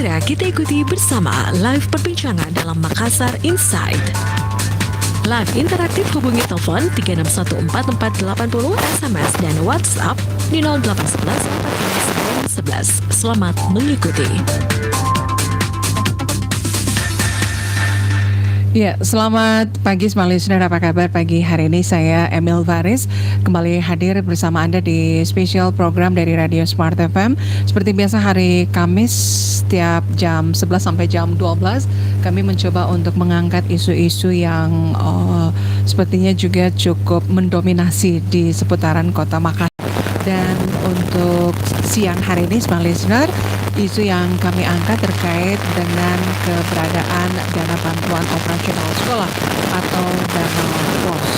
Segera kita ikuti bersama live perbincangan dalam Makassar Insight. Live interaktif hubungi telepon 361440, SMS dan WhatsApp di 0811 459 11. Selamat mengikuti. Ya, selamat pagi semua listener, apa kabar pagi hari ini? Saya Emil Faris kembali hadir bersama Anda di spesial program dari Radio Smart FM. Seperti biasa hari Kamis setiap jam 11 sampai jam 12 kami mencoba untuk mengangkat isu-isu yang sepertinya juga cukup mendominasi di seputaran kota Makassar. Dan untuk siang hari ini semua listener, isu yang kami angkat terkait dengan keberadaan dana bantuan operasional sekolah atau dana BOS.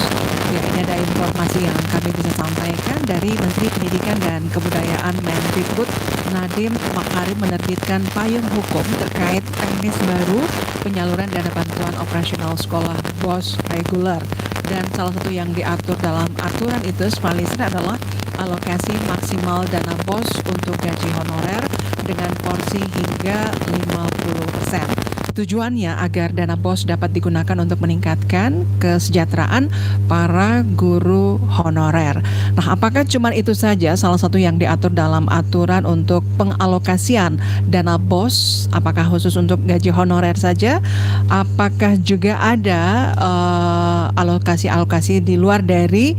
Ya, ini ada informasi yang kami bisa sampaikan dari Menteri Pendidikan dan Kebudayaan Mendikbud Nadiem Makarim menerbitkan payung hukum terkait teknis baru penyaluran dana bantuan operasional sekolah BOS reguler. Dan salah satu yang diatur dalam aturan itu adalah alokasi maksimal dana BOS untuk gaji honorer dengan porsi hingga 50%. Tujuannya agar dana BOS dapat digunakan untuk meningkatkan kesejahteraan para guru honorer. Nah, apakah cuma itu saja salah satu yang diatur dalam aturan untuk pengalokasian dana BOS? Apakah khusus untuk gaji honorer saja? Apakah juga ada alokasi-alokasi di luar dari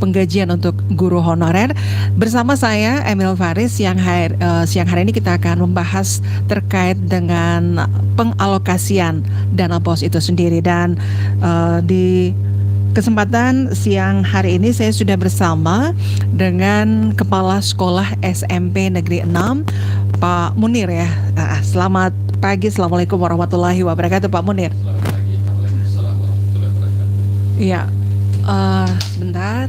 penggajian untuk guru honorer? Bersama saya Emil Faris, siang hari ini kita akan membahas terkait dengan pengalokasian dana BOS itu sendiri. Dan di kesempatan siang hari ini saya sudah bersama dengan Kepala Sekolah SMP Negeri 6 Pak Munir ya. Selamat pagi, Assalamualaikum warahmatullahi wabarakatuh Pak Munir. Selamat pagi, Waalaikumsalam warahmatullahi wabarakatuh. Iya, sebentar,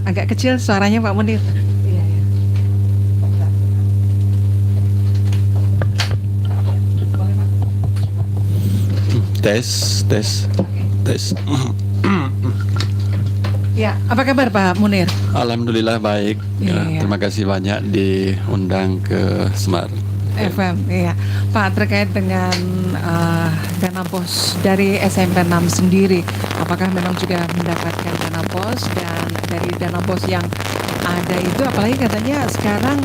agak kecil suaranya Pak Munir. Tes. Ya, apa kabar Pak Munir? Alhamdulillah baik. Iya. Terima kasih banyak diundang ke Smart FM, iya. Pak, terkait dengan dana BOS dari SMP 6 sendiri, apakah memang juga mendapatkan dana BOS? Dan dari dana BOS yang ada itu, apalagi katanya sekarang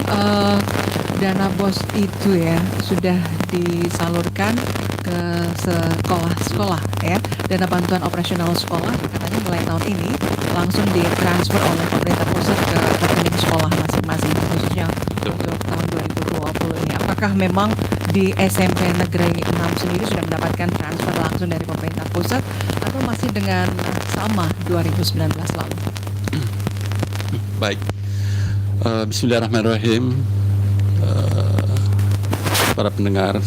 dana BOS itu ya sudah disalurkan ke sekolah-sekolah ya. Dana bantuan operasional sekolah katanya mulai tahun ini langsung ditransfer oleh pemerintah pusat ke rekening sekolah masing-masing, khususnya untuk tahun 2020 ini. Apakah memang di SMP Negeri 6 sendiri sudah mendapatkan transfer langsung dari pemerintah pusat atau masih dengan sama 2019 lalu? Baik. Bismillahirrahmanirrahim. Para pendengar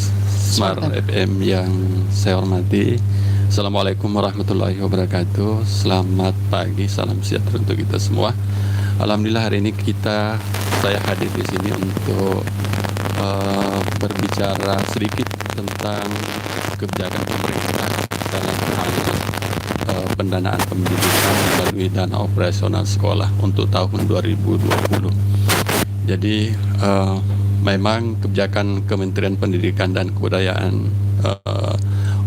Smart FM yang saya hormati, Assalamualaikum warahmatullahi wabarakatuh. Selamat pagi, salam sejahtera untuk kita semua. Alhamdulillah hari ini saya hadir di sini untuk berbicara sedikit tentang kebijakan pemerintah dalam hal pendanaan pendidikan melalui dana operasional sekolah untuk tahun 2020. Jadi memang kebijakan Kementerian Pendidikan dan Kebudayaan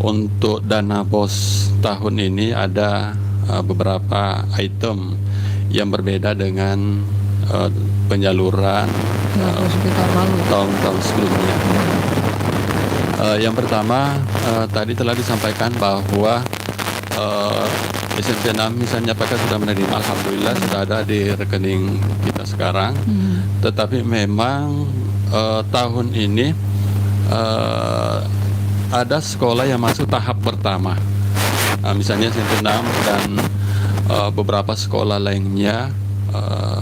untuk dana BOS tahun ini ada beberapa item yang berbeda dengan penyaluran tahun-tahun sebelumnya. Yang pertama, tadi telah disampaikan bahwa SMP 6 misalnya apakah sudah menerima, alhamdulillah sudah ada di rekening kita sekarang. Tetapi memang tahun ini ada sekolah yang masuk tahap pertama. Misalnya SMP 6 dan beberapa sekolah lainnya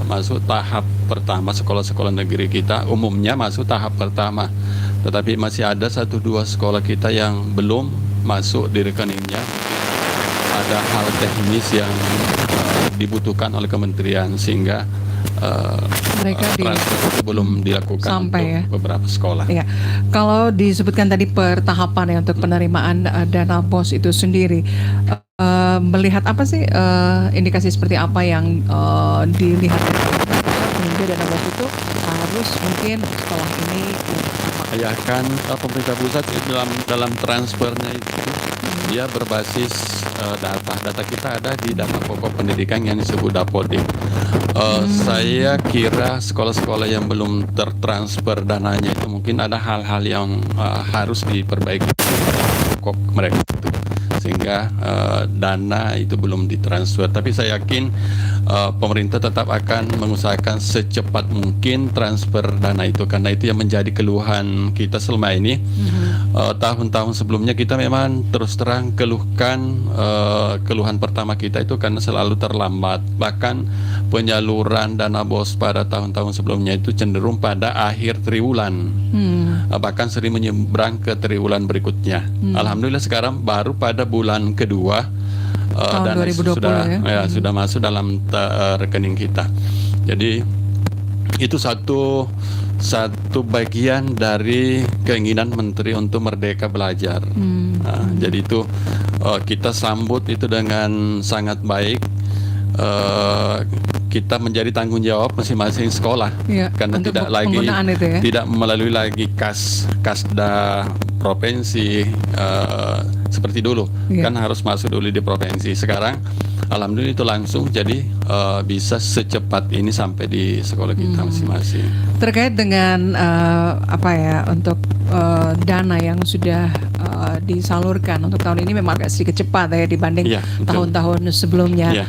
masuk tahap pertama. Sekolah-sekolah negeri kita umumnya masuk tahap pertama, tetapi masih ada 1-2 sekolah kita yang belum masuk di rekeningnya. Ada hal teknis yang dibutuhkan oleh kementerian sehingga mereka transfer belum dilakukan sampai untuk beberapa sekolah. Ya, kalau disebutkan tadi pertahapan ya untuk penerimaan dana BOS itu sendiri, melihat apa sih indikasi seperti apa yang dilihat dari sehingga dana BOS itu harus mungkin sekolah ini Ya kan pemerintah pusat dalam transfernya itu dia berbasis data kita ada di data pokok pendidikan yang disebut Dapodik. Saya kira sekolah-sekolah yang belum tertransfer dananya itu mungkin ada hal-hal yang harus diperbaiki pokok mereka itu, sehingga dana itu belum ditransfer. Tapi saya yakin pemerintah tetap akan mengusahakan secepat mungkin transfer dana itu, karena itu yang menjadi keluhan kita selama ini. Tahun-tahun sebelumnya kita memang terus terang keluhan pertama kita itu karena selalu terlambat. Bahkan penyaluran dana BOS pada tahun-tahun sebelumnya itu cenderung pada akhir triwulan, bahkan sering menyeberang ke triwulan berikutnya. Alhamdulillah sekarang baru pada bulan kedua tahun dana 2020 sudah masuk dalam rekening kita. Jadi itu satu bagian dari keinginan Menteri untuk merdeka belajar. Jadi itu kita sambut itu dengan sangat baik. Kita menjadi tanggung jawab masing-masing sekolah, karena tidak lagi tidak melalui lagi kasda provinsi seperti dulu, kan harus masuk dulu di provinsi. Sekarang alhamdulillah itu langsung, jadi bisa secepat ini sampai di sekolah kita masing-masing. Terkait dengan untuk dana yang sudah disalurkan untuk tahun ini memang agak sedikit cepat ya dibanding tahun-tahun sebelumnya.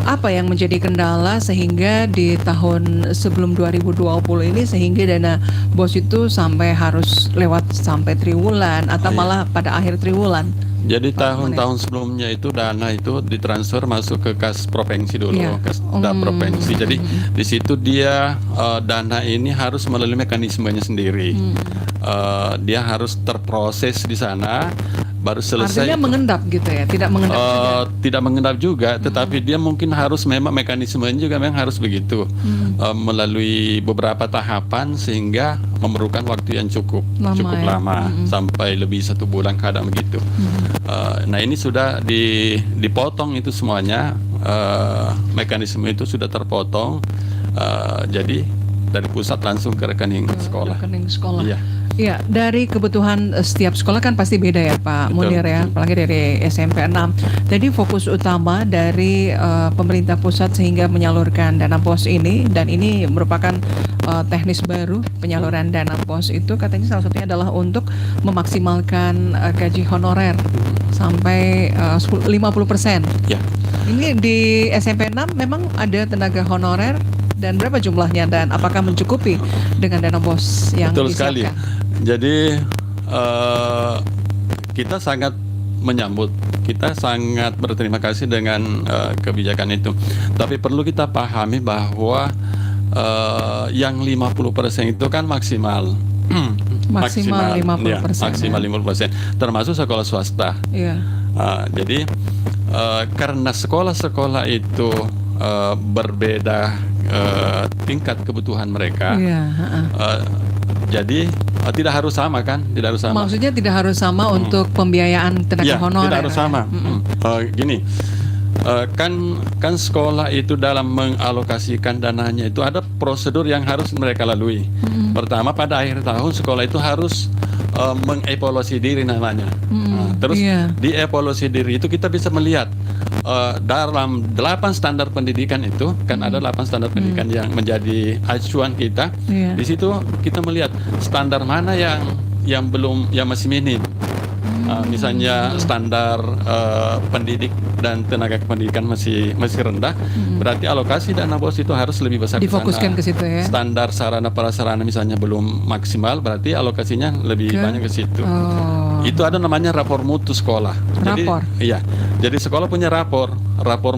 Apa yang menjadi kendala sehingga di tahun sebelum 2020 ini sehingga dana BOS itu sampai harus lewat sampai triwulan atau malah pada akhir triwulan? Jadi tahun-tahun sebelumnya itu dana itu ditransfer masuk ke kas provinsi dulu, kasda provinsi. Jadi di situ dia dana ini harus melalui mekanismenya sendiri. Dia harus terproses di sana, baru selesai. Artinya mengendap gitu ya, tidak mengendap juga. Tidak mengendap juga, tetapi dia mungkin harus memang mekanismenya juga memang harus begitu, melalui beberapa tahapan sehingga memerlukan waktu yang cukup lama, sampai lebih 1 bulan kadang begitu. Nah ini sudah dipotong itu semuanya, mekanisme itu sudah terpotong, jadi dari pusat langsung ke rekening sekolah. Iya, dari kebutuhan setiap sekolah kan pasti beda ya Pak Munir ya, apalagi dari SMP 6. Jadi fokus utama dari pemerintah pusat sehingga menyalurkan dana BOS ini, dan ini merupakan teknis baru penyaluran dana BOS itu, katanya salah satunya adalah untuk memaksimalkan gaji honorer sampai 50%. Ya. Ini di SMP 6 memang ada tenaga honorer, dan berapa jumlahnya dan apakah mencukupi dengan dana BOS yang Betul disiapkan? Sekali. Jadi kita sangat menyambut, kita sangat berterima kasih dengan kebijakan itu. Tapi perlu kita pahami bahwa yang 50% itu kan maksimal. Maksimal 50%. Maksimal 50%, termasuk sekolah swasta. Jadi karena sekolah-sekolah itu berbeda tingkat kebutuhan mereka, jadi tidak harus sama kan? Tidak harus sama. Maksudnya tidak harus sama untuk pembiayaan tenaga honorer. Tidak harus sama. Gini, kan sekolah itu dalam mengalokasikan dananya itu ada prosedur yang harus mereka lalui. Pertama, pada akhir tahun sekolah itu harus mengevaluasi diri namanya. Terus di evaluasi diri itu kita bisa melihat dalam 8 standar pendidikan itu kan ada 8 standar pendidikan yang menjadi acuan kita. Di situ kita melihat standar mana yang belum, yang masih minim. Misalnya standar pendidik dan tenaga kependidikan masih rendah, berarti alokasi dana BOS itu harus lebih besar. Difokuskan ke situ ya. Standar sarana prasarana misalnya belum maksimal, berarti alokasinya lebih banyak ke situ. Itu ada namanya rapor mutu sekolah. Jadi sekolah punya rapor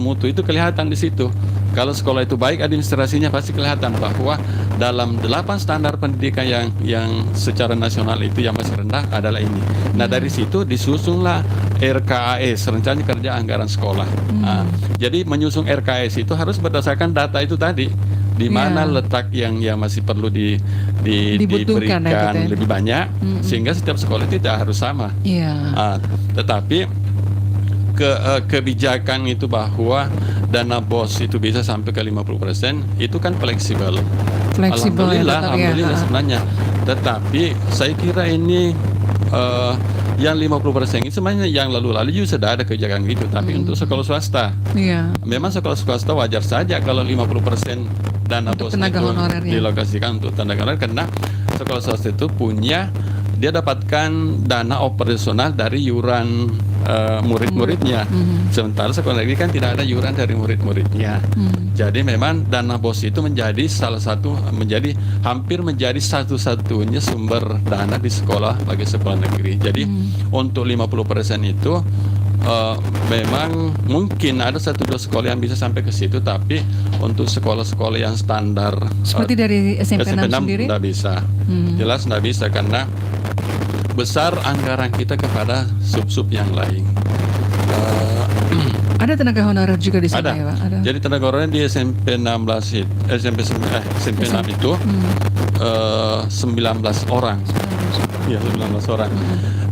mutu itu kelihatan di situ. Kalau sekolah itu baik administrasinya pasti kelihatan bahwa dalam 8 standar pendidikan yang secara nasional itu yang masih rendah adalah ini. Nah dari situ disusunlah RKAS, Rencana Kerja Anggaran Sekolah. Jadi menyusun RKAS itu harus berdasarkan data itu tadi, di mana letak yang masih perlu diberikan lebih banyak, sehingga setiap sekolah itu tidak harus sama. Tetapi kebijakan itu bahwa dana BOS itu bisa sampai ke 50%, itu kan fleksibel. Fleksibel ya, tetap ya. Alhamdulillah sebenarnya. Tetapi saya kira ini yang 50% itu sebenarnya yang lalu-lalu juga sudah ada kebijakan gitu. Tapi untuk sekolah swasta, Iya. memang sekolah swasta wajar saja kalau 50% dana Untuk BOS tenaga itu honorernya. dilokasikan untuk tenaga honorer, karena sekolah swasta itu dia dapatkan dana operasional dari yuran murid-muridnya. Sementara sekolah negeri kan tidak ada yuran dari murid-muridnya. Jadi memang dana BOS itu menjadi hampir menjadi satu-satunya sumber dana di sekolah bagi sekolah negeri. Jadi untuk 50% itu memang mungkin ada 1-2 sekolah yang bisa sampai ke situ, tapi untuk sekolah-sekolah yang standar Seperti dari SMP 6 sendiri? tidak bisa. Jelas tidak bisa karena besar anggaran kita kepada sub-sub yang lain. Ada tenaga honorer juga di sana Ada. ya, Pak? Ada. Jadi tenaga honorer di SMP 16 itu, SMP 6 itu 19 orang. Iya, 19 orang.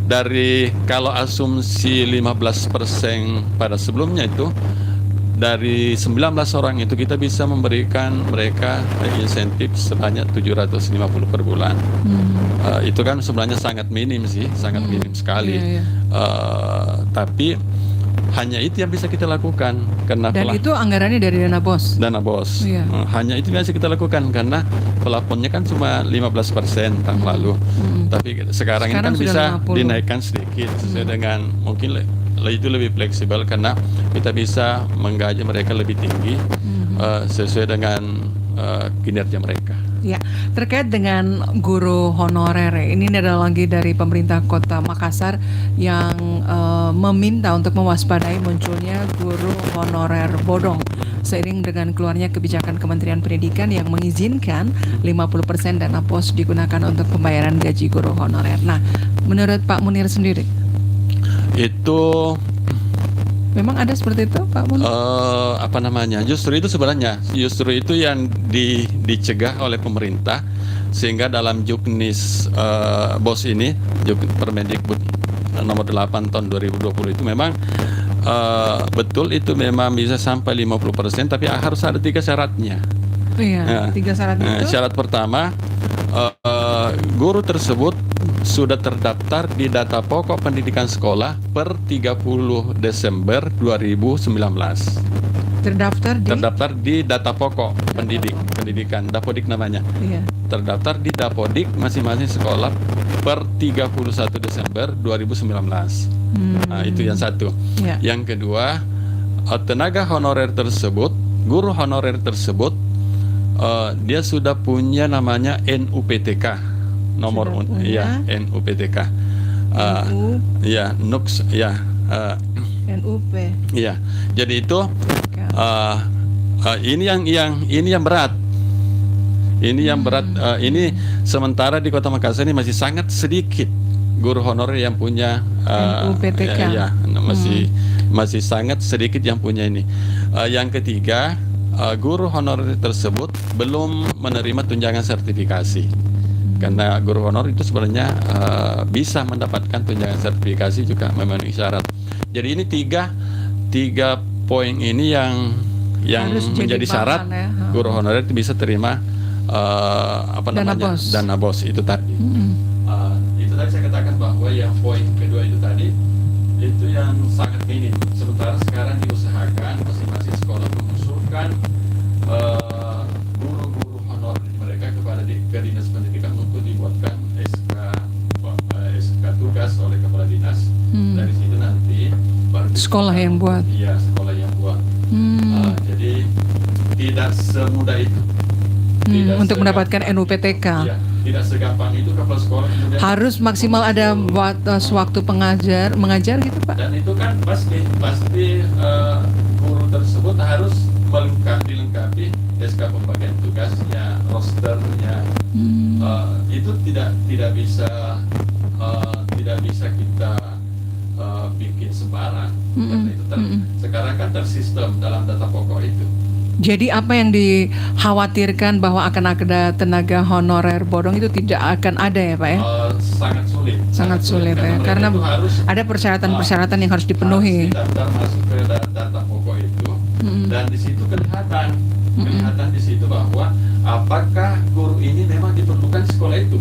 Dari kalau asumsi 15% pada sebelumnya itu, dari 19 orang itu kita bisa memberikan mereka insentif sebanyak 750 per bulan. Itu kan sebenarnya sangat minim sih, sangat minim sekali. Iya, iya. Tapi hanya itu yang bisa kita lakukan karena Dan itu anggarannya dari dana BOS. dana BOS. Iya. Hanya itu yang bisa kita lakukan karena plafonnya kan cuma 15% tahun lalu. Tapi sekarang ini kan Sekarang bisa sudah 50. dinaikkan sedikit sesuai dengan mungkin itu lebih fleksibel karena kita bisa menggaji mereka lebih tinggi sesuai dengan kinerja mereka. Ya, terkait dengan guru honorer, ini adalah lagi dari pemerintah Kota Makassar yang meminta untuk mewaspadai munculnya guru honorer bodong seiring dengan keluarnya kebijakan Kementerian Pendidikan yang mengizinkan 50% dana BOS digunakan untuk pembayaran gaji guru honorer. Nah, menurut Pak Munir sendiri, Itu memang ada seperti itu, Pak Munir? apa namanya? Justru itu yang dicegah oleh pemerintah sehingga dalam Juknis BOS ini, Permendikbud nomor 8 tahun 2020 itu memang betul itu memang bisa sampai 50%, tapi harus ada 3 syaratnya. Iya, 3 syarat itu. Syarat pertama, guru tersebut sudah terdaftar di data pokok pendidikan sekolah per 30 Desember 2019. Terdaftar di data pokok pendidikan, Dapodik namanya. Iya. Terdaftar di Dapodik masing-masing sekolah per 31 Desember 2019. Nah, itu yang satu. Iya. Yang kedua, tenaga honorer tersebut, guru honorer tersebut, dia sudah punya namanya NUPTK. Nomor NUPTK. Ya, NUPS ya. NUP. Iya. Jadi itu ini yang berat. Ini yang berat. Ini sementara di Kota Makassar ini masih sangat sedikit guru honorer yang punya NUPTK. Ya, masih sangat sedikit yang punya ini. Yang ketiga, guru honorer tersebut belum menerima tunjangan sertifikasi. Karena guru honor itu sebenarnya bisa mendapatkan tunjangan sertifikasi juga memenuhi syarat. Jadi ini tiga poin ini yang Harus menjadi syarat ya. guru honorer itu bisa terima dana BOS itu tadi. Itu tadi saya katakan bahwa yang poin kedua itu tadi itu yang sangat minim. Sementara sekarang diusahakan masing-masing sekolah mengusulkan guru-guru honor mereka ke dinas pendidikan untuk dibuatkan SK tugas oleh kepala dinas. Dari situ nanti baru Sekolah yang buat. Iya, sekolah yang buat. Jadi tidak semudah itu. Untuk mendapatkan NUPTK. Iya, tidak segampang itu kepala sekolah kemudian Harus maksimal ada batas waktu mengajar gitu, Pak. dan itu kan pasti guru tersebut harus dilengkapi SK pembagian tugasnya, rosternya. Itu tidak bisa kita bikin sembarang. Karena itu sekarang kan tersistem dalam data pokok itu. Jadi apa yang dikhawatirkan bahwa akan ada tenaga honorer bodong itu tidak akan ada ya Pak ya? Sangat sulit. Sangat sulit ya, karena mereka itu harus ada persyaratan-persyaratan yang harus dipenuhi. daftar masuk ke data pokok itu, dan di situ kelihatan di situ bahwa apakah guru ini memang diperlukan sekolah itu.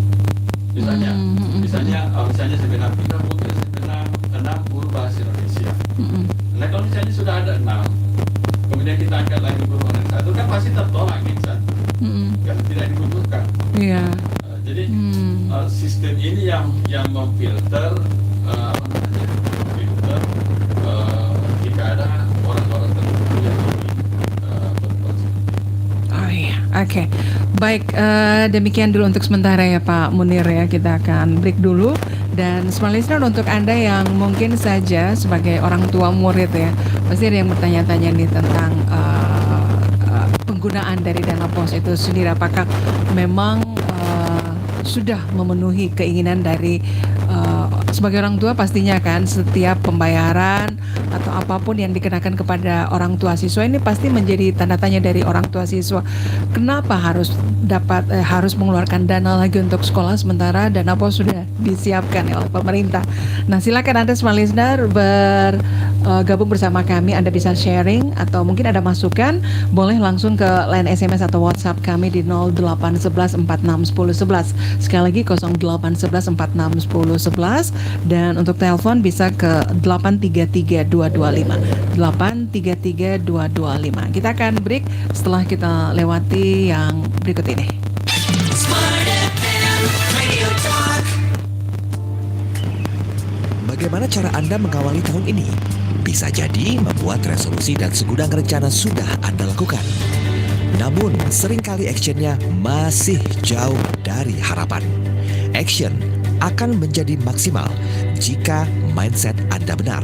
Misalnya, misalnya sebenarnya kita butuh sebenarnya 6 guru bahasa Indonesia. Nah kalau misalnya sudah ada 6, kemudian kita angkat lagi guru honorer 1, kan pasti tertolak gitu kan? Kan tidak dibutuhkan. Iya. Jadi sistem ini yang memfilter filter jika ada orang-orang tertentu yang ingin berproses. Oh iya, oke. Baik, demikian dulu untuk sementara ya Pak Munir ya. Kita akan break dulu. Dan semua listener, untuk Anda yang mungkin saja sebagai orang tua murid ya, pasti ada yang bertanya-tanya nih tentang penggunaan dari dana pos itu sendiri. Apakah memang sudah memenuhi keinginan dari sebagai orang tua, pastinya kan setiap pembayaran atau apapun yang dikenakan kepada orang tua siswa ini pasti menjadi tanda tanya dari orang tua siswa. Kenapa harus harus mengeluarkan dana lagi untuk sekolah sementara dana pos sudah disiapkan oleh pemerintah. Nah, silakan Anda semua listener bergabung bersama kami. Anda bisa sharing atau mungkin ada masukan, boleh langsung ke line SMS atau WhatsApp kami di 0811 46 10 11. Sekali lagi 0811 46 10 11, dan untuk telepon bisa ke 833 225 833 225. Kita akan break setelah kita lewati yang berikut ini. Bagaimana cara Anda mengawali tahun ini? Bisa jadi membuat resolusi dan segudang rencana sudah Anda lakukan. Namun, seringkali actionnya masih jauh dari harapan. Action akan menjadi maksimal jika mindset Anda benar.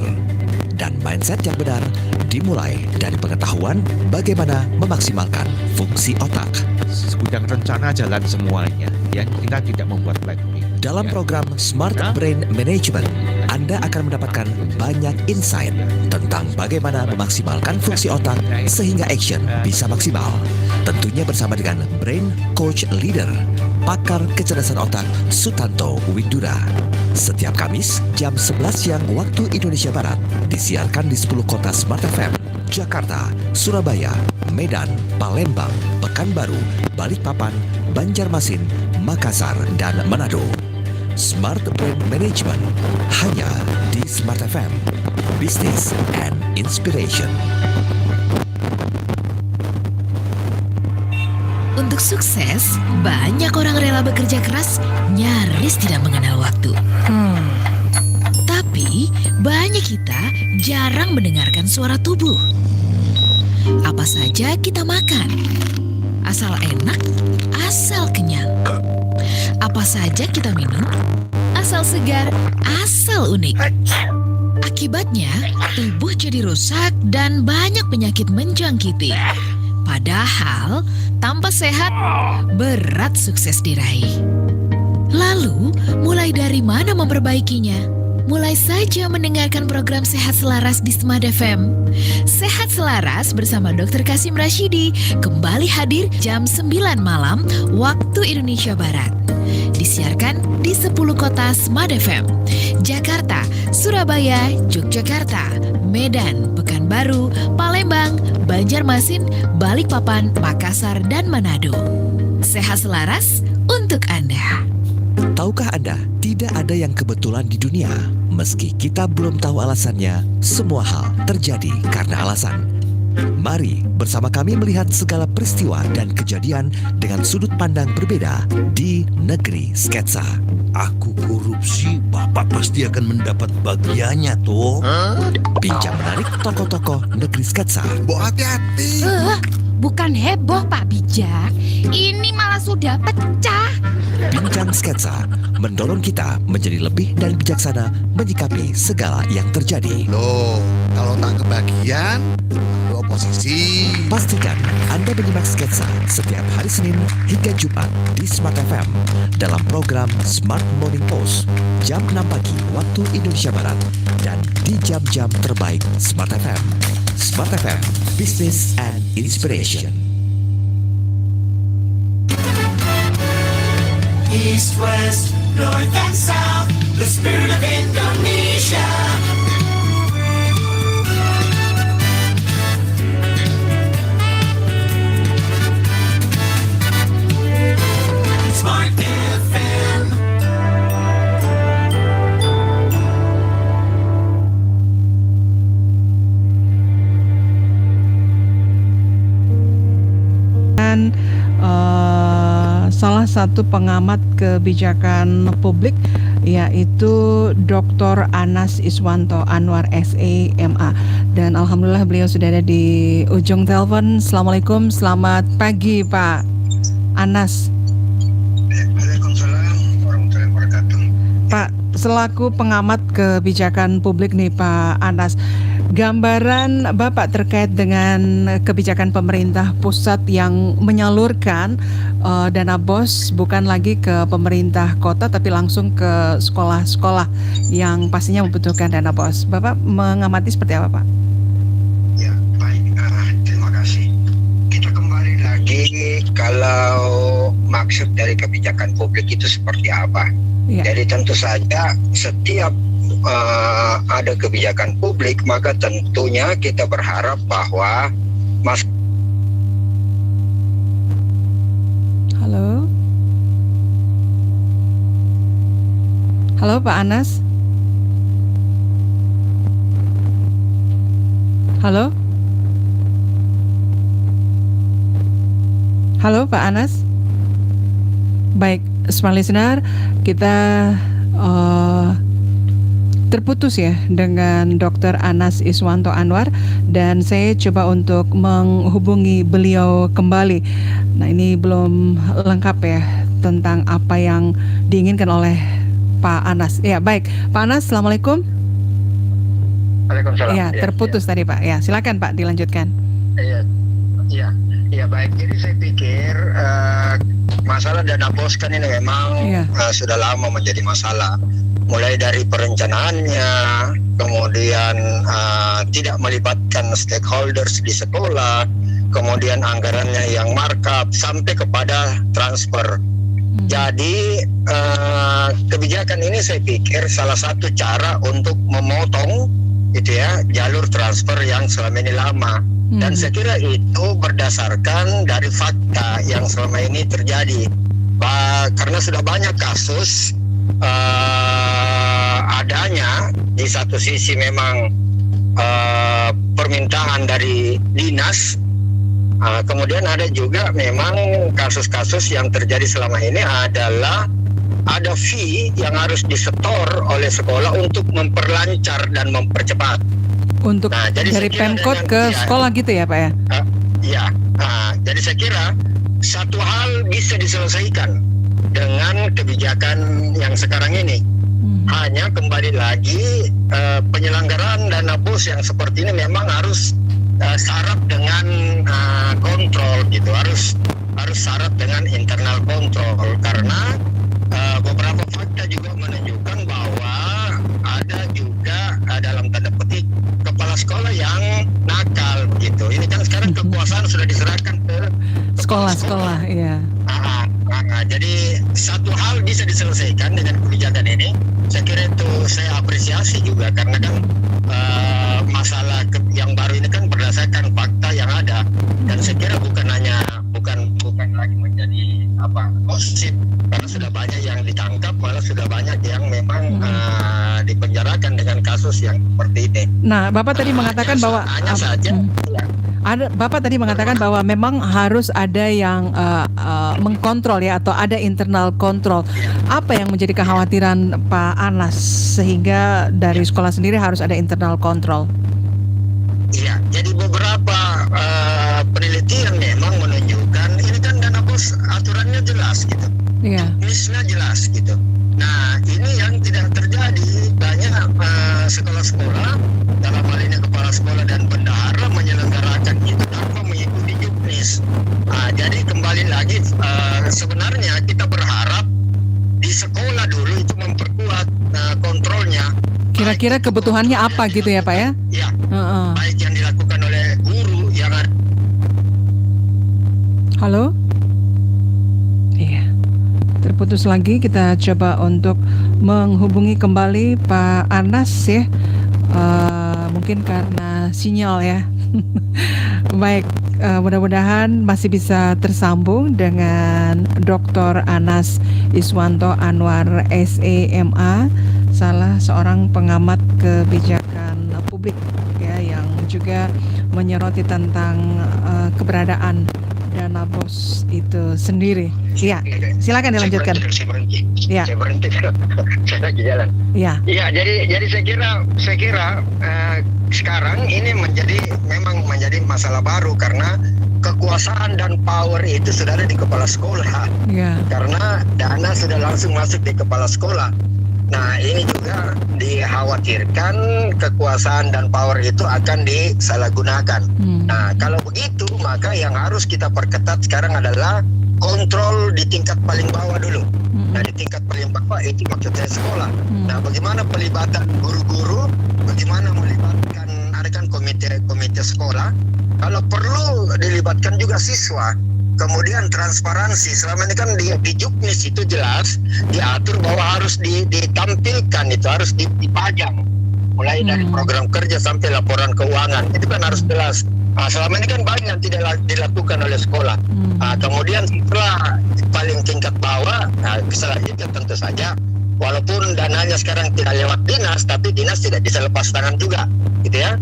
Dan mindset yang benar dimulai dari pengetahuan bagaimana memaksimalkan fungsi otak. Segudang rencana jalan semuanya, ya, kita tidak membuat blackpink. Dalam program Smart Brain Management, Anda akan mendapatkan banyak insight tentang bagaimana memaksimalkan fungsi otak sehingga action bisa maksimal. Tentunya bersama dengan Brain Coach Leader, pakar kecerdasan otak Sutanto Windura. Setiap Kamis jam 11 siang waktu Indonesia Barat, disiarkan di 10 kota Smart FM: Jakarta, Surabaya, Medan, Palembang, Pekanbaru, Balikpapan, Banjarmasin, Makassar, dan Manado. Smart Brain Management hanya di Smart FM. Business and Inspiration. Untuk sukses, banyak orang rela bekerja keras, nyaris tidak mengenal waktu. Tapi, banyak kita jarang mendengarkan suara tubuh. Apa saja kita makan, asal enak, asal kenyang. Apa saja kita minum, asal segar, asal unik. Akibatnya, tubuh jadi rusak dan banyak penyakit menjangkiti. Padahal, tanpa sehat, berat sukses diraih. Lalu, mulai dari mana memperbaikinya? Mulai saja mendengarkan program Sehat Selaras di Smart FM. Sehat Selaras bersama Dr. Kasim Rashidi kembali hadir jam 9 malam waktu Indonesia Barat. Disiarkan di 10 kota Smart FM: Jakarta, Surabaya, Yogyakarta, Medan, Pekanbaru, Palembang, Banjarmasin, Balikpapan, Makassar, dan Manado. Sehat Selaras untuk Anda. Tahukah Anda, tidak ada yang kebetulan di dunia. Meski kita belum tahu alasannya, semua hal terjadi karena alasan. Mari bersama kami melihat segala peristiwa dan kejadian dengan sudut pandang berbeda di negeri sketsa. Aku korupsi, Bapak pasti akan mendapat bagiannya tuh. Bincang menarik tokoh-tokoh negeri sketsa. Bo, hati-hati. Bukan heboh Pak Bijak, ini malah sudah pecah. Bincang sketsa mendorong kita menjadi lebih dan bijaksana menyikapi segala yang terjadi. Loh, kalau tak kebagian, lu oposisi. Pastikan Anda menyimak sketsa setiap hari Senin hingga Jumat di Smart FM dalam program Smart Morning Post jam 6 pagi waktu Indonesia Barat dan di jam-jam terbaik Smart FM. Smart FM, business and inspiration. East, west, north and south, the spirit of Indonesia. Smart FM. Dan salah satu pengamat kebijakan publik yaitu Dr. Anas Iswanto Anwar SEMA, dan alhamdulillah beliau sudah ada di ujung telepon. Assalamualaikum, selamat pagi Pak Anas. Waalaikumsalam warahmatullahi wabarakatuh. Pak, selaku pengamat kebijakan publik nih Pak Anas, gambaran Bapak terkait dengan kebijakan pemerintah pusat yang menyalurkan dana BOS bukan lagi ke pemerintah kota tapi langsung ke sekolah-sekolah yang pastinya membutuhkan dana BOS. Bapak mengamati seperti apa Pak? Ya, baik. Terima kasih. Kita kembali lagi kalau maksud dari kebijakan publik itu seperti apa. Ya. Jadi tentu saja setiap ada kebijakan publik, maka tentunya kita berharap bahwa Halo Pak Anas. Halo Pak Anas. Baik, smart listener, kita terputus ya dengan Dr. Anas Iswanto Anwar, dan saya coba untuk menghubungi beliau kembali. Nah, ini belum lengkap ya tentang apa yang diinginkan oleh Pak Anas. Ya, baik. Pak Anas, Assalamualaikum. Waalaikumsalam. Ya, terputus tadi Pak. Ya, silakan Pak, dilanjutkan. Iya, baik. Jadi saya pikir masalah dana BOS kan ini memang sudah lama menjadi masalah. Mulai dari perencanaannya, kemudian tidak melibatkan stakeholders di sekolah, kemudian anggarannya yang markup, sampai kepada transfer. Jadi kebijakan ini saya pikir salah satu cara untuk memotong gitu ya jalur transfer yang selama ini lama. Dan saya kira itu berdasarkan dari fakta yang selama ini terjadi. Karena sudah banyak kasus adanya di satu sisi memang permintaan dari dinas, kemudian ada juga memang kasus-kasus yang terjadi selama ini adalah ada fee yang harus disetor oleh sekolah untuk memperlancar dan mempercepat. Untuk dari Pemkot ke sekolah gitu ya Pak ya? Jadi saya kira satu hal bisa diselesaikan dengan kebijakan yang sekarang ini. Hanya kembali lagi penyelenggaraan dana BOS yang seperti ini memang harus syarat dengan kontrol gitu, harus syarat dengan internal kontrol, karena beberapa fakta juga menunjukkan bahwa ada juga dalam tanda petik kepala sekolah yang nakal gitu. Ini kan sekarang kekuasaan sudah diserahkan ke sekolah-sekolah, iya. Jadi satu hal bisa diselesaikan dengan kebijakan ini. Saya kira itu saya apresiasi juga, karena kan masalah yang baru ini kan berdasarkan fakta yang ada, dan saya kira bukan lagi menjadi gosip, karena sudah banyak yang ditangkap, malah sudah banyak yang memang dipenjarakan dengan kasus yang seperti ini. Nah, Bapak tadi mengatakan bahwa Bapak tadi mengatakan bahwa memang harus ada yang mengkontrol ya, atau ada internal kontrol. Apa yang menjadi kekhawatiran Pak Anas sehingga dari sekolah sendiri harus ada internal kontrol? Iya, jadi beberapa penelitian memang menunjukkan ini kan dana BOS aturannya jelas gitu. Iya. Teknisnya jelas gitu. Nah, ini yang tidak terjadi. Banyak sekolah-sekolah, dalam hal ini kepala sekolah dan bendahara, menyelenggarakan itu tanpa mengikuti juknis. Jadi kembali lagi, sebenarnya kita berharap di sekolah dulu itu memperkuat kontrolnya. Kira-kira kebutuhannya apa gitu ya Pak ya? Ya, baik yang dilakukan oleh guru yang Halo? Iya. Terputus lagi, kita coba untuk menghubungi kembali Pak Anas ya. Mungkin karena sinyal ya. Baik, mudah-mudahan masih bisa tersambung dengan Dr. Anas Iswanto Anwar SEMA, salah seorang pengamat kebijakan publik ya, yang juga menyoroti tentang keberadaan dana BOS itu sendiri. Iya, silakan dilanjutkan. Saya berhenti. Saya lagi jalan. Iya. Iya, jadi saya kira sekarang ini memang menjadi masalah baru karena kekuasaan dan power itu sudah ada di kepala sekolah. Iya. Karena dana sudah langsung masuk di kepala sekolah. Nah, ini juga dikhawatirkan kekuasaan dan power itu akan disalahgunakan. Nah, kalau begitu maka yang harus kita perketat sekarang adalah kontrol di tingkat paling bawah dulu. Nah, di tingkat paling bawah itu maksudnya sekolah. Nah, bagaimana pelibatan guru-guru, bagaimana melibatkan, ada kan komite sekolah, kalau perlu dilibatkan juga siswa. Kemudian transparansi, selama ini kan di Juknis itu jelas diatur bahwa harus ditampilkan, itu harus dipajang, mulai dari program kerja sampai laporan keuangan, itu kan harus jelas. Selama ini kan banyak yang tidak dilakukan oleh sekolah. Kemudian setelah paling tingkat bawah, selanjutnya tentu saja walaupun dananya sekarang tidak lewat dinas, tapi dinas tidak bisa lepas tangan juga, gitu ya.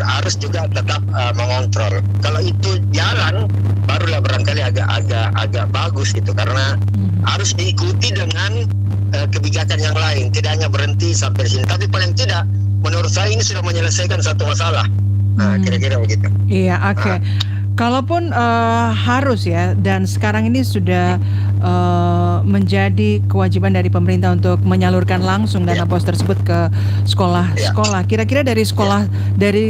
Harus juga tetap mengontrol. Kalau itu jalan, barulah barangkali agak bagus gitu, karena harus diikuti dengan kebijakan yang lain, tidak hanya berhenti sampai sini. Tapi paling tidak, menurut saya ini sudah menyelesaikan satu masalah. Kira-kira begitu. Iya, oke. Kalaupun harus ya, dan sekarang ini sudah menjadi kewajiban dari pemerintah untuk menyalurkan langsung dana BOS tersebut ke sekolah-sekolah. Kira-kira dari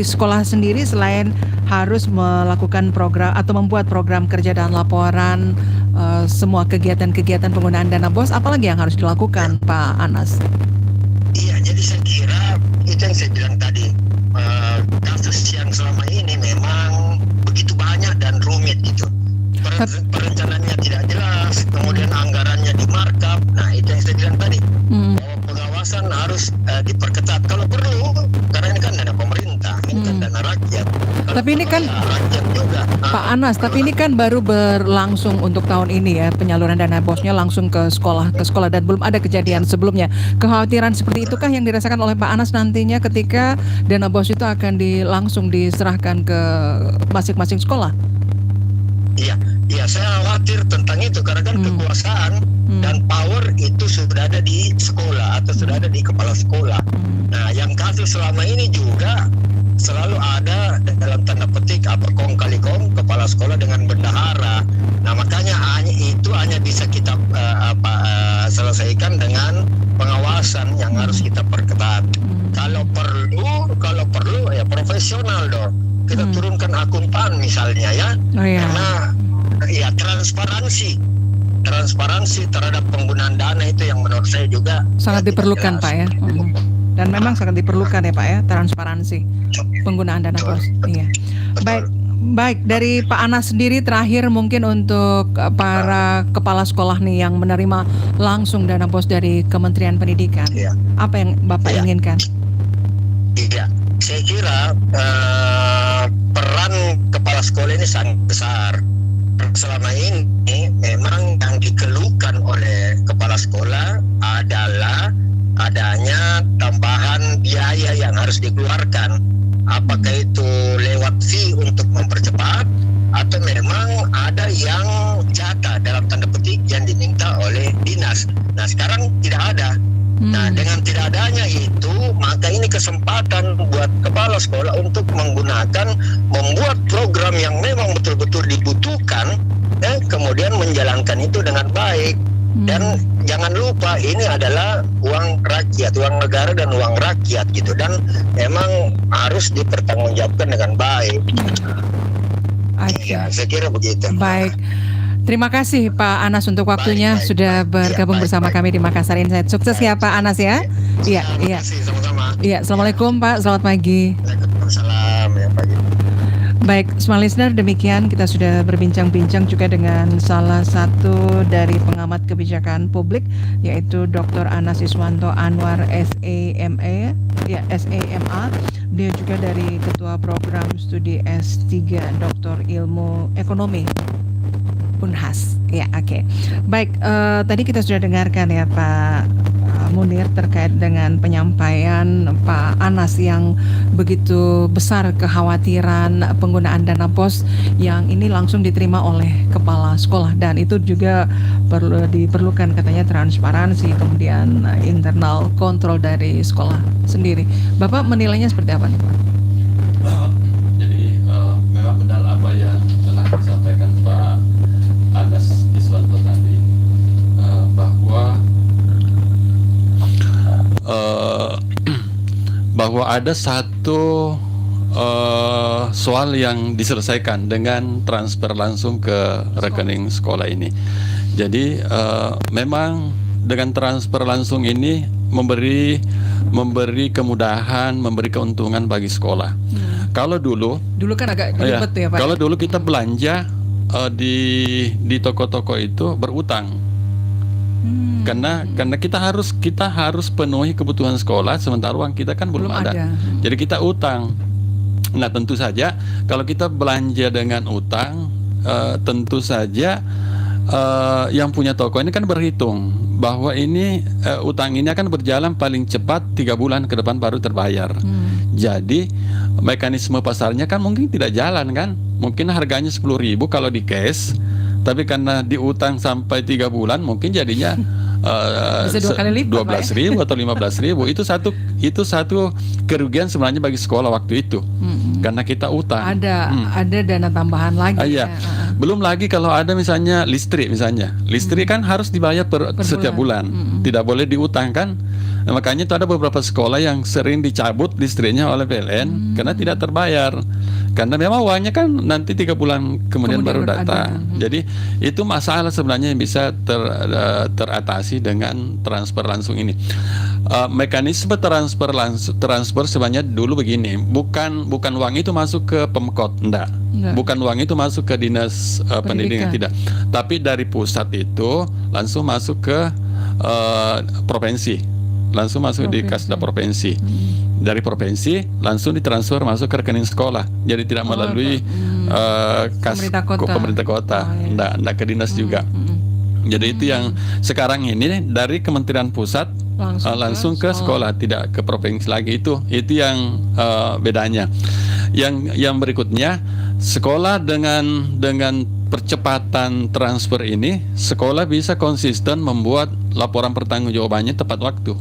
sekolah sendiri, selain harus melakukan program atau membuat program kerja dan laporan semua kegiatan-kegiatan penggunaan dana BOS, apalagi yang harus dilakukan, Pak Anas? Iya, jadi saya kira itu yang saya bilang tadi. Kasus yang selama ini memang begitu banyak dan rumit gitu. Perencanaannya tidak jelas, kemudian anggarannya di markup. Nah, itu yang saya bilang tadi, bahwa pengawasan harus diperketat kalau perlu, karena ini kan dana pemerintah, ini kan dana rakyat. Tapi ini kan rakyat juga. Pak Anas, tapi ini kan baru berlangsung untuk tahun ini ya, penyaluran dana BOS-nya langsung ke sekolah dan belum ada kejadian sebelumnya. Kekhawatiran seperti itukah yang dirasakan oleh Pak Anas nantinya ketika dana BOS itu akan langsung diserahkan ke masing-masing sekolah? Iya, saya khawatir tentang itu karena kan kekuasaan dan power itu sudah ada di sekolah atau sudah ada di kepala sekolah. Nah, yang kasus selama ini juga selalu ada dalam tanda petik kong kali kong kepala sekolah dengan bendahara. Nah, makanya hanya bisa kita selesaikan dengan pengawasan yang harus kita perketat. Kalau perlu ya profesional dong. Kita turunkan akuntan misalnya ya. Karena ya transparansi terhadap penggunaan dana itu yang menurut saya juga sangat diperlukan, Pak ya. Dan memang sangat diperlukan ya, Pak ya, transparansi penggunaan dana BOS. Iya. Baik, dari Pak Anas sendiri terakhir mungkin untuk para kepala sekolah nih yang menerima langsung dana BOS dari Kementerian Pendidikan. Apa yang Bapak inginkan? Iya, saya kira peran kepala sekolah ini sangat besar. Selama ini memang yang dikeluhkan oleh kepala sekolah adalah adanya tambahan biaya yang harus dikeluarkan. Apakah itu lewat fee untuk mempercepat atau memang ada yang jatah dalam tanda petik yang diminta oleh dinas. Nah, sekarang tidak ada. Nah, dengan tidak adanya itu, maka ini kesempatan buat kepala sekolah untuk membuat program yang memang betul-betul dibutuhkan, kemudian menjalankan itu dengan baik. Dan jangan lupa ini adalah uang rakyat, uang negara dan uang rakyat gitu, dan memang harus dipertanggungjawabkan dengan baik. Ya, saya kira begitu. Baik. Terima kasih Pak Anas untuk waktunya sudah bergabung bersama kami di Makassar Insight. Sukses ya Pak Anas ya. Iya. Sama-sama. Iya, Assalamualaikum Pak, selamat pagi. Waalaikumsalam, ya pagi. Baik, smart listener, demikian kita sudah berbincang-bincang juga dengan salah satu dari pengamat kebijakan publik, yaitu Dr. Anas Iswanto Anwar SEMA. Dia juga dari Ketua Program Studi S3 Dr. Ilmu Ekonomi Unhas. Ya, oke. Baik, tadi kita sudah dengarkan ya Pak Munir terkait dengan penyampaian Pak Anas yang begitu besar kekhawatiran penggunaan dana BOS yang ini langsung diterima oleh kepala sekolah, dan itu juga diperlukan katanya transparansi, kemudian internal kontrol dari sekolah sendiri. Bapak menilainya seperti apa nih Pak? Jadi memang benar apa yang telah disampaikan Pak Anas Iswanto tadi, bahwa ada satu soal yang diselesaikan dengan transfer langsung ke rekening sekolah ini. Jadi memang dengan transfer langsung ini memberi kemudahan, memberi keuntungan bagi sekolah. Kalau dulu kan agak ribet ya Pak. Kalau dulu kita belanja di toko-toko itu berutang. Karena kita harus penuhi kebutuhan sekolah, sementara uang kita kan belum ada. Jadi kita utang. Nah, tentu saja kalau kita belanja dengan utang, tentu saja yang punya toko ini kan berhitung bahwa ini utang ini akan berjalan paling cepat 3 bulan ke depan baru terbayar. Jadi mekanisme pasarnya kan mungkin tidak jalan kan. Mungkin harganya 10.000 kalau di cash, tapi karena diutang sampai 3 bulan mungkin jadinya bisa 2 kali lipat, 12.000 atau 15.000. Itu satu kerugian sebenarnya bagi sekolah waktu itu. Karena kita utang. Ada dana tambahan lagi. Iya. Belum lagi kalau ada misalnya listrik kan harus dibayar setiap bulan. Tidak boleh diutang kan. Nah, makanya itu ada beberapa sekolah yang sering dicabut listriknya oleh PLN karena tidak terbayar. Karena memang uangnya kan nanti 3 bulan kemudian baru datang. Jadi itu masalah sebenarnya yang bisa teratasi dengan transfer langsung ini. Mekanisme transfer sebenarnya dulu begini, bukan uang itu masuk ke Pemkot, enggak. Bukan uang itu masuk ke dinas pendidikan, tidak. Tapi dari pusat itu langsung masuk ke provinsi. Langsung masuk di kasda provinsi. Dari provinsi langsung ditransfer masuk ke rekening sekolah. Jadi tidak melalui kas pemerintah kota. Enggak ke dinas juga. Jadi itu yang sekarang ini dari Kementerian Pusat langsung ke sekolah, tidak ke provinsi lagi. Itu yang bedanya. Yang berikutnya, sekolah dengan percepatan transfer ini, sekolah bisa konsisten membuat laporan pertanggungjawabannya tepat waktu.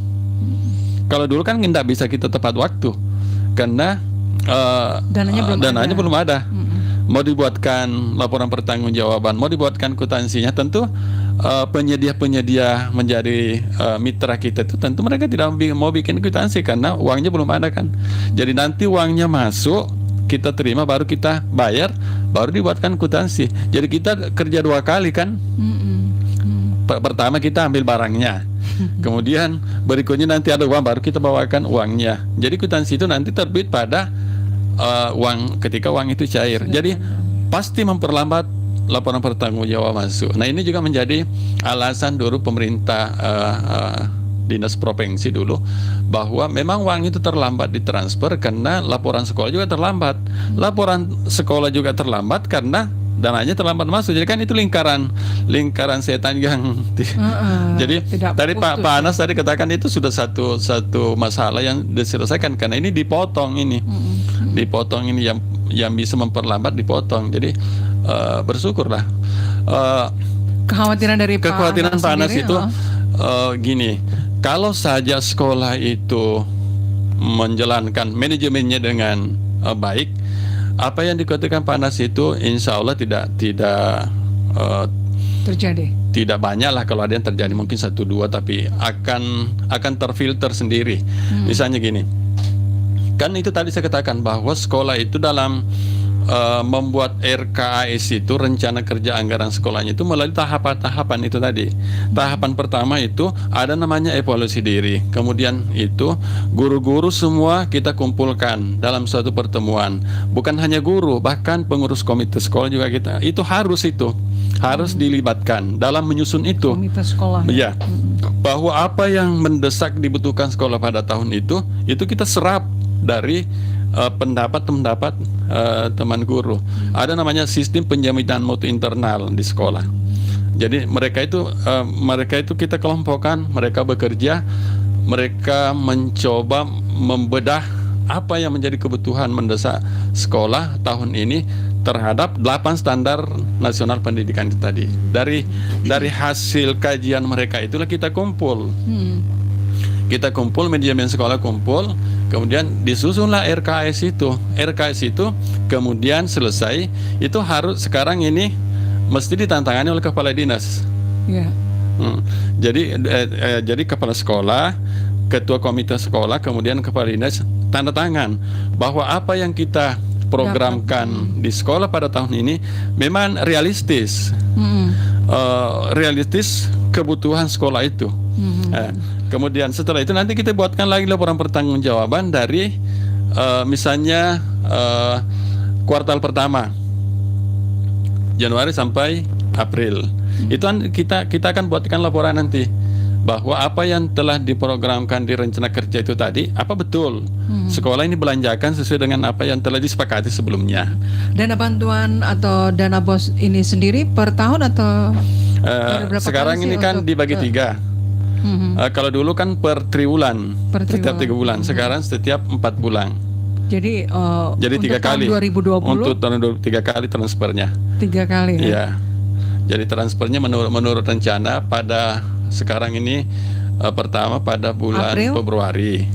Kalau dulu kan tidak bisa kita tepat waktu karena dananya belum ada. Mau dibuatkan laporan pertanggungjawaban, mau dibuatkan kwitansinya, tentu penyedia menjadi mitra kita itu tentu mereka tidak mau bikin kwitansi karena uangnya belum ada kan. Jadi nanti uangnya masuk, kita terima, baru kita bayar, baru dibuatkan kwitansi. Jadi kita kerja 2 kali kan. Pertama kita ambil barangnya, kemudian berikutnya nanti ada uang, baru kita bawakan uangnya. Jadi kwitansi itu nanti terbit pada uang ketika uang itu cair. Jadi pasti memperlambat laporan pertanggungjawaban masuk. Nah, ini juga menjadi alasan dulu pemerintah dinas provinsi dulu bahwa memang uang itu terlambat ditransfer karena laporan sekolah juga terlambat. Laporan sekolah juga terlambat karena dananya terlambat masuk. Jadi kan itu lingkaran setan yang jadi tadi Pak Anas tadi katakan itu sudah satu masalah yang diselesaikan karena ini dipotong ini. Dipotong ini yang bisa memperlambat dipotong. Jadi bersyukurlah. Kekhawatiran dari Pak Anas itu gini, kalau saja sekolah itu menjalankan manajemennya dengan baik, apa yang dikatakan Pak Anas itu insya Allah tidak terjadi. Tidak banyak lah kalau ada yang terjadi, mungkin 1-2, tapi akan terfilter sendiri. Misalnya gini, kan itu tadi saya katakan bahwa sekolah itu dalam membuat RKAS itu, rencana kerja anggaran sekolahnya itu melalui tahapan-tahapan itu tadi. Tahapan pertama itu ada namanya evaluasi diri. Kemudian itu guru-guru semua kita kumpulkan dalam suatu pertemuan. Bukan hanya guru, bahkan pengurus komite sekolah juga kita. Itu harus dilibatkan dalam menyusun itu. Komite sekolah. Ya. Bahwa apa yang mendesak dibutuhkan sekolah pada tahun itu kita serap dari pendapat-pendapat teman guru. Ada namanya sistem penjaminan mutu internal di sekolah. Jadi mereka itu kita kelompokkan, mereka bekerja, mereka mencoba membedah apa yang menjadi kebutuhan mendesak sekolah tahun ini terhadap 8 standar nasional pendidikan itu tadi. Dari hasil kajian mereka itulah kita kumpul. Kita kumpul, manajemen sekolah kumpul, kemudian disusunlah RKS itu. RKS itu kemudian selesai, itu harus sekarang ini mesti ditantangani oleh kepala dinas. Yeah. Jadi kepala sekolah, ketua komite sekolah, kemudian kepala dinas tanda tangan bahwa apa yang kita programkan di sekolah pada tahun ini memang realistis. Realistis kebutuhan sekolah itu. Kemudian setelah itu nanti kita buatkan lagi laporan pertanggungjawaban dari misalnya kuartal pertama Januari sampai April. Itu kita akan buatkan laporan nanti bahwa apa yang telah diprogramkan di rencana kerja itu tadi apa betul sekolah ini belanjakan sesuai dengan apa yang telah disepakati sebelumnya. Dana bantuan atau dana BOS ini sendiri per tahun atau sekarang ini kan dibagi 3. Kalau dulu kan per triwulan, setiap 3 bulan. Sekarang setiap 4 bulan. Jadi 3 kali. 2020 untuk tahun 3 kali transfernya. 3 kali ya. Iya. Jadi transfernya menurut rencana pada sekarang ini pertama pada bulan April? Februari.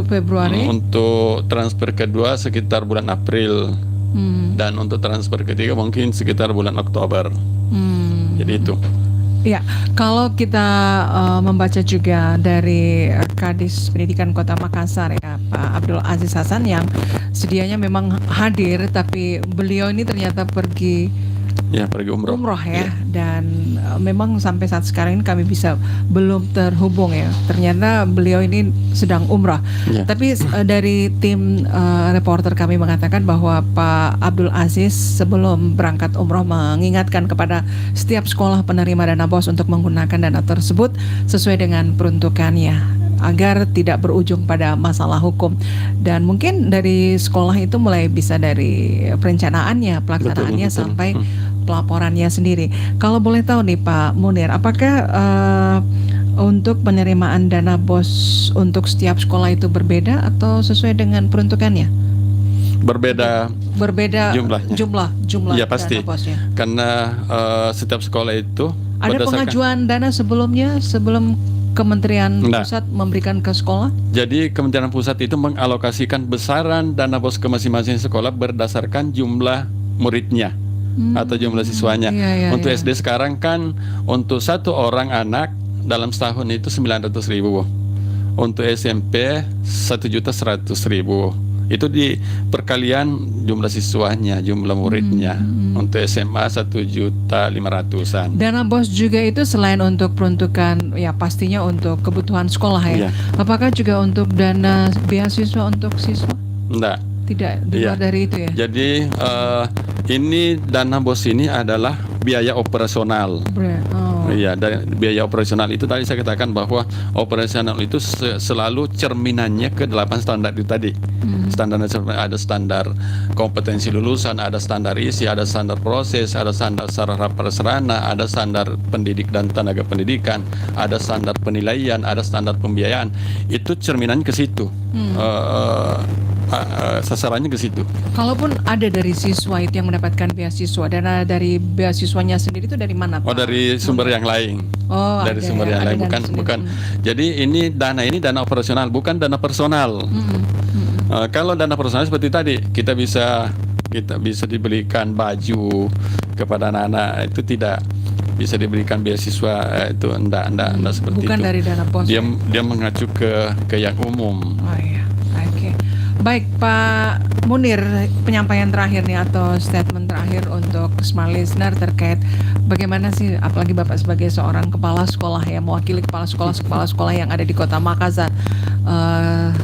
Februari. Untuk transfer kedua sekitar bulan April. Dan untuk transfer ketiga mungkin sekitar bulan Oktober. Jadi itu. Ya, kalau kita membaca juga dari Kadis Pendidikan Kota Makassar ya, Pak Abdul Aziz Hasan yang sedianya memang hadir, tapi beliau ini ternyata pergi umroh ya. Dan memang sampai saat sekarang ini kami belum terhubung ya. Ternyata beliau ini sedang umroh. Tapi dari tim reporter kami mengatakan bahwa Pak Abdul Aziz sebelum berangkat umroh mengingatkan kepada setiap sekolah penerima dana BOS untuk menggunakan dana tersebut sesuai dengan peruntukannya agar tidak berujung pada masalah hukum. Dan mungkin dari sekolah itu mulai bisa dari perencanaannya, pelaksanaannya sampai pelaporannya sendiri. Kalau boleh tahu nih Pak Munir, apakah untuk penerimaan dana BOS untuk setiap sekolah itu berbeda atau sesuai dengan peruntukannya? Berbeda jumlah ya pasti dana BOS-nya. Karena setiap sekolah itu ada pengajuan dana sebelumnya sebelum Kementerian Pusat memberikan ke sekolah? Jadi Kementerian Pusat itu mengalokasikan besaran dana BOS ke masing-masing sekolah berdasarkan jumlah muridnya atau jumlah siswanya. Untuk SD sekarang kan untuk satu orang anak dalam setahun itu 900.000. Untuk SMP 1.100.000. Itu di perkalian jumlah siswanya, jumlah muridnya. Untuk SMA 1.500.000-an. Dana BOS juga itu selain untuk peruntukan ya pastinya untuk kebutuhan sekolah ya. Apakah juga untuk dana beasiswa untuk siswa? Enggak. Tidak, di luar dari itu ya. Jadi ini dana BOS ini adalah biaya operasional. Iya, dan biaya operasional itu tadi saya katakan bahwa operasional itu selalu cerminannya ke 8 standar itu tadi. Standar ada standar kompetensi lulusan, ada standar isi, ada standar proses, ada standar sarana prasarana, ada standar pendidik dan tenaga pendidikan, ada standar penilaian, ada standar pembiayaan. Itu cerminan ke situ. Sasarannya ke situ. Kalaupun ada dari siswa itu yang mendapatkan beasiswa, dana dari beasiswanya sendiri itu dari mana Pak? Dari sumber yang lain. Dari sumber yang lain, bukan. Jadi ini dana operasional, bukan dana personal. Kalau dana personal seperti tadi, kita bisa dibelikan baju kepada anak-anak, itu tidak bisa diberikan beasiswa, itu enggak seperti bukan itu. Bukan dari dana BOS. Dia mengacu ke yang umum. Oh iya. Oke. Baik Pak Munir, penyampaian terakhir nih atau statement terakhir untuk smart listener terkait bagaimana sih, apalagi Bapak sebagai seorang kepala sekolah ya, mewakili kepala sekolah yang ada di Kota Makassar,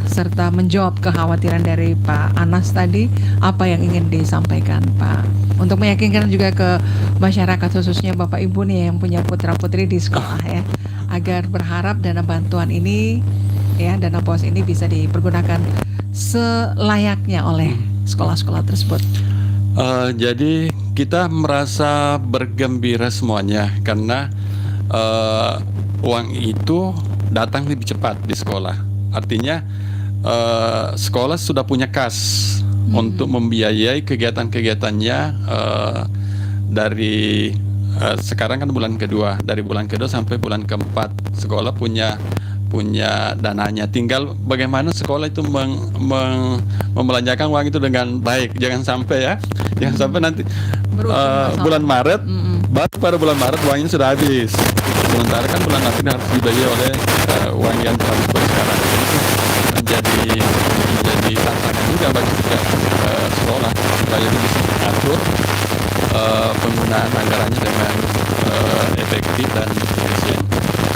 serta menjawab kekhawatiran dari Pak Anas tadi, apa yang ingin disampaikan Pak? Untuk meyakinkan juga ke masyarakat, khususnya Bapak Ibu nih yang punya putra-putri di sekolah ya, agar berharap dana bantuan ini ya, dana BOS ini bisa dipergunakan selayaknya oleh sekolah-sekolah tersebut. Jadi kita merasa bergembira semuanya karena uang itu datang lebih cepat di sekolah. Artinya sekolah sudah punya kas untuk membiayai kegiatan-kegiatannya dari sekarang kan bulan kedua, dari bulan kedua sampai bulan keempat sekolah punya dananya. Tinggal bagaimana sekolah itu membelanjakan uang itu dengan baik. Jangan sampai nanti bulan Maret baru pada bulan Maret uangnya sudah habis. Sementara kan bulan April harus dibayar oleh uang yang transfer sekarang. Jadi tantangan juga bagi sekolah supaya bisa mengatur penggunaan anggarannya dengan efektif dan efisien.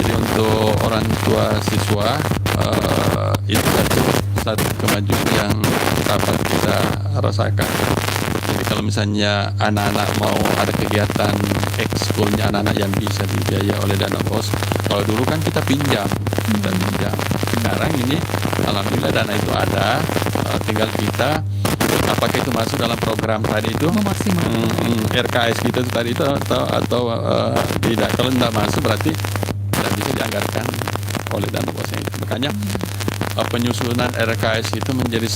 Jadi untuk orang tua siswa itu satu kemajuan yang dapat kita rasakan. Jadi kalau misalnya anak-anak mau ada kegiatan ekskulnya anak-anak yang bisa dibiayai oleh dana BOS, kalau dulu kan kita pinjam. Sekarang ini alhamdulillah dana itu ada, tinggal kita apakah itu masuk dalam program tadi itu RKS kita tadi itu atau tidak. Kalau tidak masuk berarti tidak bisa dianggarkan oleh dana BOS itu. Makanya penyusunan RKS itu menjadi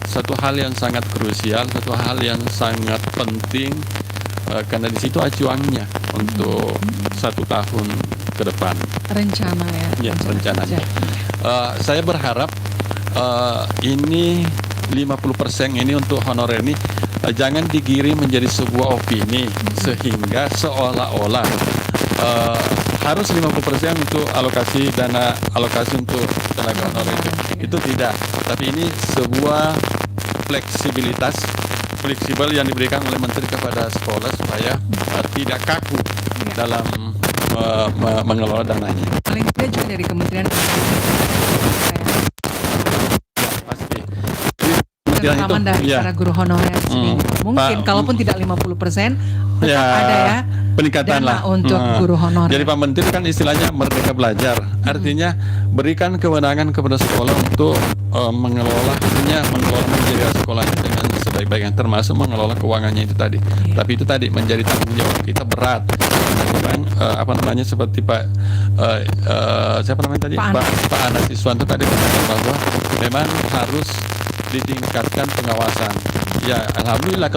satu hal yang sangat krusial, satu hal yang sangat penting, karena di situ acuannya untuk 1 tahun ke depan. Rencana ya. Rencananya. Saya berharap ini 50% ini untuk honorer ini jangan digiring menjadi sebuah opini sehingga seolah-olah harus 50% untuk alokasi untuk tenaga honorer itu tidak, tapi ini sebuah fleksibel yang diberikan oleh Menteri kepada sekolah supaya tidak kaku dalam mengelola dananya. Paling tidak juga dari Kementerian terutama dari para guru honorer. Mungkin kalaupun tidak 50%, tetap ada ya peningkatan dana lah untuk guru honorer. Jadi Pak Menteri kan istilahnya merdeka belajar, artinya berikan kewenangan kepada sekolah untuk mengelola menjaga sekolahnya dengan sebaik-baiknya, termasuk mengelola keuangannya itu tadi. Tapi itu tadi menjadi tanggung jawab kita berat. Seperti Pak siapa namanya tadi, Pak Anas Iswanto tadi katakan bahwa memang harus ditingkatkan pengawasan. Ya alhamdulillah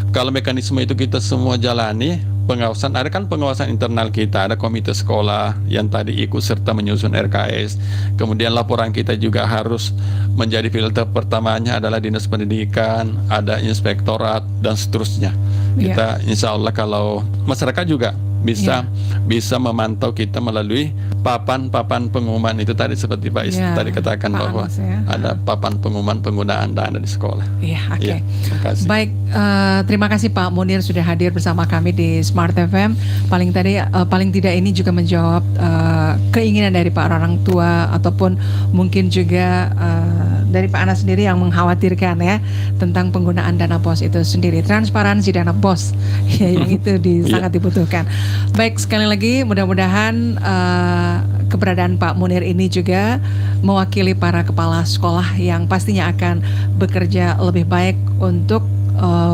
kalau mekanisme itu kita semua jalani. Pengawasan, ada kan pengawasan internal kita, ada komite sekolah yang tadi ikut serta menyusun RKS. Kemudian laporan kita juga harus menjadi filter pertamanya adalah Dinas Pendidikan, ada inspektorat dan seterusnya. Kita insya Allah kalau masyarakat juga bisa memantau kita melalui papan pengumuman itu tadi seperti Pak Is tadi katakan bahwa ada papan pengumuman penggunaan dana di sekolah. Terima kasih. Baik, terima kasih Pak Munir sudah hadir bersama kami di Smart FM. Paling tidak ini juga menjawab keinginan dari Pak orang tua ataupun mungkin juga dari Pak Anas sendiri yang mengkhawatirkan ya tentang penggunaan dana BOS itu sendiri, transparansi dana BOS yang itu sangat dibutuhkan. Baik, sekali lagi mudah-mudahan keberadaan Pak Munir ini juga mewakili para kepala sekolah yang pastinya akan bekerja lebih baik untuk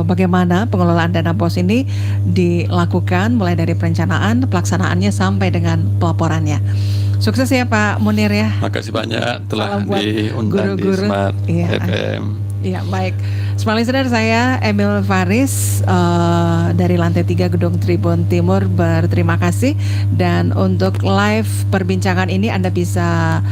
bagaimana pengelolaan dana BOS ini dilakukan mulai dari perencanaan, pelaksanaannya sampai dengan pelaporannya. Sukses ya Pak Munir ya. Makasih banyak telah diundang di Smart FM. Iya, baik. Smart listener, saya Emil Faris dari lantai 3 Gedung Tribun Timur berterima kasih. Dan untuk live perbincangan ini Anda bisa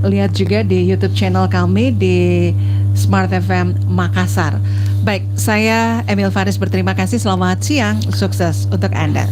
lihat juga di YouTube channel kami di Smart FM Makassar. Baik, saya Emil Faris berterima kasih. Selamat siang, sukses untuk Anda.